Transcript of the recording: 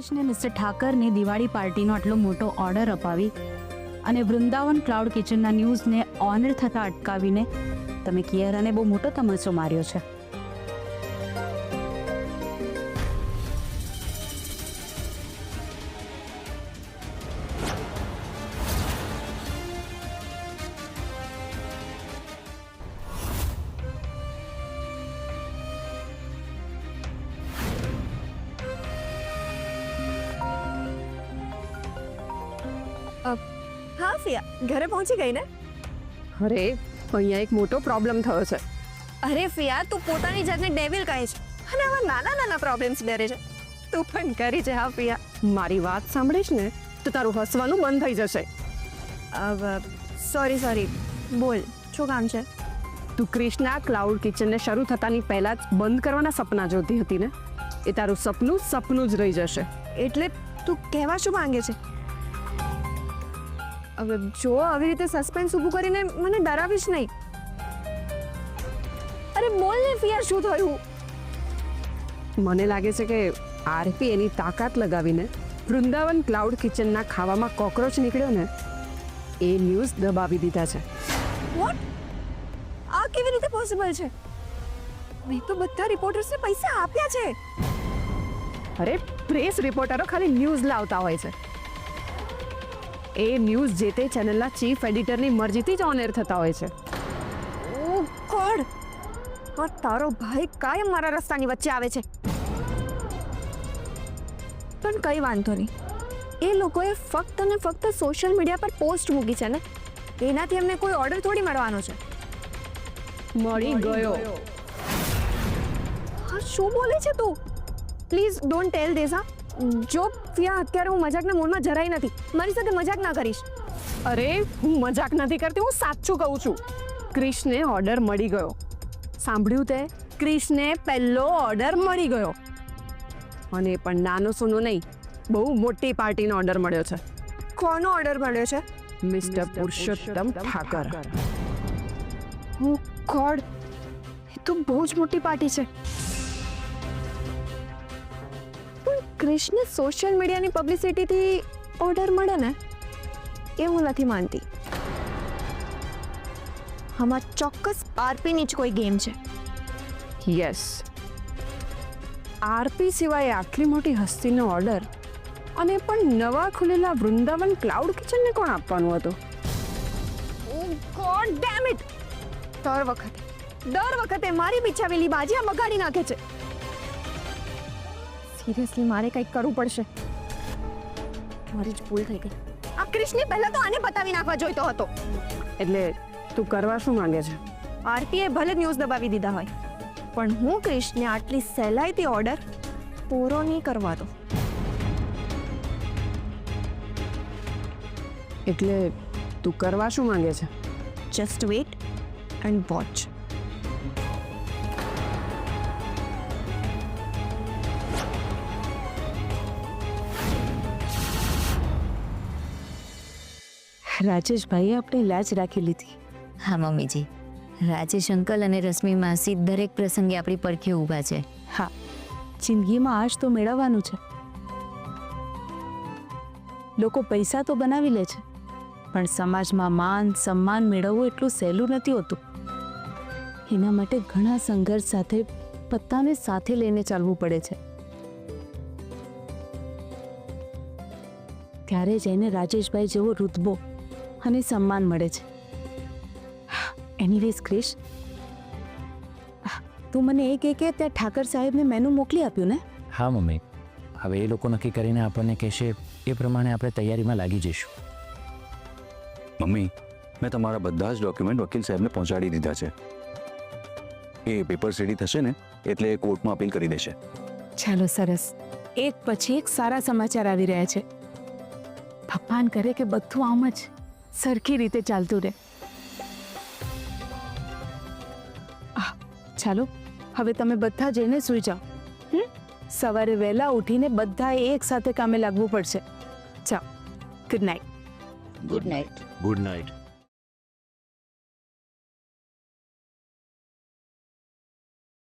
રાજેશને mister ઠાકરની Diwali પાર્ટીનો આટલો મોટો ઓર્ડર અપાવી અને વૃંદાવન ક્લાઉડ કિચનના ન્યૂઝને ઓનર થતાં અટકાવીને તમે કિયારાને બહુ મોટો તમાચો માર્યો છે. હા ફિયા, ઘરે પહોંચી ગઈ ને? અરે અહીંયા એક મોટો પ્રોબ્લેમ થયો છે. અરે ફિયા, તું પોતાની જાતને ડેવિલ કહે છે અને આવા નાના નાના પ્રોબ્લેમ્સ ડરે છે. તું પણ કરી છે. હા ફિયા, મારી વાત સાંભળીશ ને તો તારું હસવાનું બંધ થઈ જશે. સોરી બોલ, શું કામ છે? તું ક્રિષ્ના ક્લાઉડ કિચનને શરૂ થતાની પહેલા જ બંધ કરવાના સપના જોતી હતી ને, એ તારું સપનું જ રહી જશે. એટલે તું કહેવા શું માંગે છે? હવે જો આવી રીતે સસ્પેન્સ ઊભું કરીને મને ડરાવીશ નહીં. અરે બોલ ને ફિયા, શું થયું? મને લાગે છે કે આરપી એની તાકાત લગાવીને વૃંદાવન ક્લાઉડ કિચનના ખાવામાં કોકરોચ નીકળ્યો ને એ ન્યૂઝ દબાવી દીધા છે. વોટ? આ કેવી રીતે પોસિબલ છે? મેં તો બધા રિપોર્ટર્સને પૈસા આપ્યા છે. અરે પ્રેસ રિપોર્ટરો ખાલી ન્યૂઝ લાવતા હોય છે. એ ન્યૂઝ જે તે ચેનલના ચીફ એડિટરની મરજીથી જ ઓન એર થતા હોય છે. ઓ ગોડ, આ તારો ભાઈ કાયમ મારા રસ્તાની વચ્ચે આવે છે. પણ કઈ વાંધો નહીં, એ લોકોએ ફક્ત ને ફક્ત સોશિયલ મીડિયા પર પોસ્ટ મૂકી છે ને, એનાથી એમને કોઈ ઓર્ડર થોડી મળવાનો છે. મળી ગયો. હા, શું બોલે છે તું? Please don't tell this. હા, જો ફિયા, અત્યારે હું મજાકના મૂડમાં જરાય નથી. મારી સાથે મજાક ના કરીશ. અરે હું મજાક નથી કરતી, હું સાચું કહું છું. ક્રિશને ઓર્ડર મળી ગયો. સાંભળ્યું તે? ક્રિશને પહેલો ઓર્ડર મળી ગયો. અને એ પણ નાનો સોનો નહીં, બહુ મોટી પાર્ટીનો ઓર્ડર મળ્યો છે. કોનો ઓર્ડર મળ્યો છે? મિસ્ટર પુરુષોત્તમ ઠાકર. ઓ ગોડ, એ તો બહુ જ મોટી પાર્ટી છે. પણ ક્રિશને સોશિયલ મીડિયાની પબ્લિસિટીથી ઓર્ડર મળે ને, એ હું નથી માનતી. આમાં ચોક્કસ આરપીની જ કોઈ ગેમ છે. યસ, આરપી સિવાય આટલી મોટી હસ્તીનો ઓર્ડર, અને પણ નવા ખુલેલા વૃંદાવન ક્લાઉડ કિચનને કોણ આપવાનું હતું? ઓ ગોડ ડેમ ઇટ! દર વખતે મારી બિછાવેલી બાજી આ બગાડી નાખે છે. સિરિયસલી મારે કંઈક કરવું પડશે. મારી જ ભૂલ થઈ ગઈ. આ ક્રિશને પહેલા તો આને બતાવી નાખવા જોઈતો હતો. એટલે તું કરવા શું માંગે છે? આરપીએ ભલે ન્યૂઝ દબાવી દીધા હોય, પણ હું ક્રિશને આટલી સહેલાઈથી ઓર્ડર પૂરો નહીં કરવા દો. એટલે તું કરવા શું માંગે છે? Just wait and watch. રાજેશભાઈએ આપણે લાજ રાખી લીધી. હા મમ્મીજી, રાજેશ અંકલ અને રશ્મિ માસી દરેક પ્રસંગે આપણી પડખે ઊભા છે. હા, જિંદગીમાં આજ તો મેળવવાનું છે. લોકો પૈસા તો બનાવી લે છે, પણ સમાજમાં માન સન્માન મેળવવું એટલું સહેલું નથી હોતું. એના માટે ઘણા સંઘર્ષ સાથે પત્તાને સાથે લઈને ચાલવું પડે છે. ત્યારે જઈને રાજેશભાઈ જેવો રુતબો અને સન્માન મળે છે. એનીવેઝ ક્રિશ, તું મને એ કહે કે ત્યાં ઠાકર સાહેબને મેનુ મોકલી આપ્યું ને? હા મમ્મી, હવે એ લોકો નક્કી કરીને આપણને કહેશે એ પ્રમાણે આપણે તૈયારીમાં લાગી જઈશું. મમ્મી, મેં તમારા બધા જ ડોક્યુમેન્ટ વકીલ સાહેબને પહોંચાડી દીધા છે. એ પેપર રેડી થશે ને એટલે એ કોર્ટમાં અપીલ કરી દેશે. ચાલો, સરસ. એક પછી એક સારા સમાચાર આવી રહ્યા છે. ભગવાન કરે કે બધું આમ જ સરખી રીતે ચાલતું રહે. ચાલો, હવે તમે બધા જઈને સૂઈ જાઓ. સવારે વહેલા ઉઠીને બધાએ એક સાથે કામે લાગવું પડશે. ચાલો, good night. Good night. Good night.